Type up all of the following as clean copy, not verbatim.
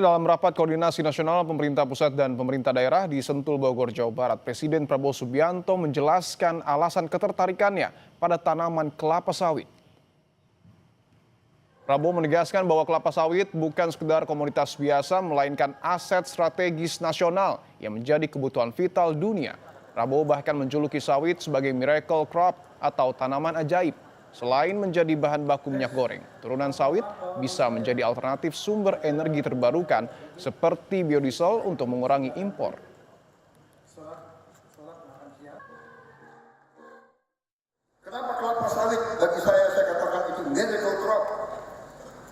Dalam rapat koordinasi nasional pemerintah pusat dan pemerintah daerah di Sentul, Bogor, Jawa Barat, Presiden Prabowo Subianto menjelaskan alasan ketertarikannya pada tanaman kelapa sawit. Prabowo menegaskan bahwa kelapa sawit bukan sekedar komoditas biasa, melainkan aset strategis nasional yang menjadi kebutuhan vital dunia. Prabowo bahkan menjuluki sawit sebagai miracle crop atau tanaman ajaib. Selain menjadi bahan baku minyak goreng, turunan sawit bisa menjadi alternatif sumber energi terbarukan seperti biodiesel untuk mengurangi impor. Kenapa kelapa sawit bagi saya katakan itu miracle crop.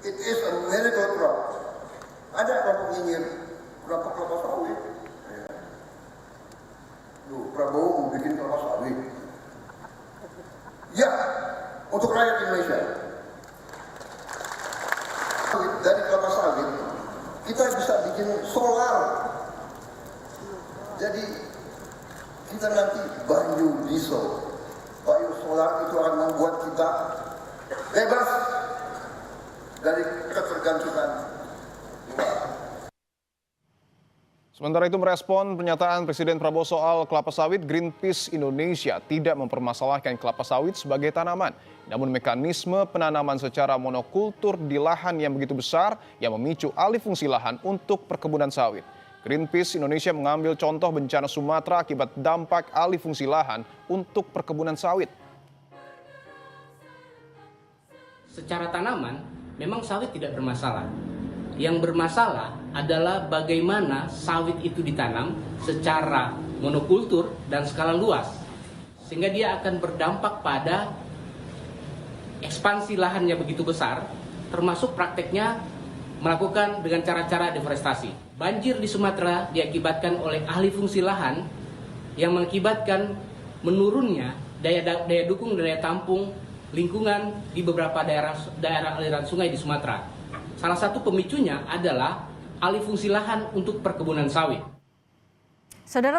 It is a miracle crop. Ada kelompok nyinyir, kenapa kelapa sawit? Loh, Prabowo mau bikin kelapa sawit. Ya, untuk rakyat Indonesia. Dari kelapa sawit, kita bisa bikin solar. Jadi, kita nanti biodiesel. Biosolar itu akan membuat kita bebas dari ketergantungan. Sementara itu merespon pernyataan Presiden Prabowo soal kelapa sawit, Greenpeace Indonesia tidak mempermasalahkan kelapa sawit sebagai tanaman. Namun mekanisme penanaman secara monokultur di lahan yang begitu besar yang memicu alih fungsi lahan untuk perkebunan sawit. Greenpeace Indonesia mengambil contoh bencana Sumatera akibat dampak alih fungsi lahan untuk perkebunan sawit. Secara tanaman, memang sawit tidak bermasalah. Yang bermasalah adalah bagaimana sawit itu ditanam secara monokultur dan skala luas. Sehingga dia akan berdampak pada ekspansi lahannya begitu besar, termasuk prakteknya melakukan dengan cara-cara deforestasi. Banjir di Sumatera diakibatkan oleh alih fungsi lahan yang mengakibatkan menurunnya daya dukung dan daya tampung lingkungan di beberapa daerah aliran sungai di Sumatera. Salah satu pemicunya adalah alih fungsi lahan untuk perkebunan sawit. Saudara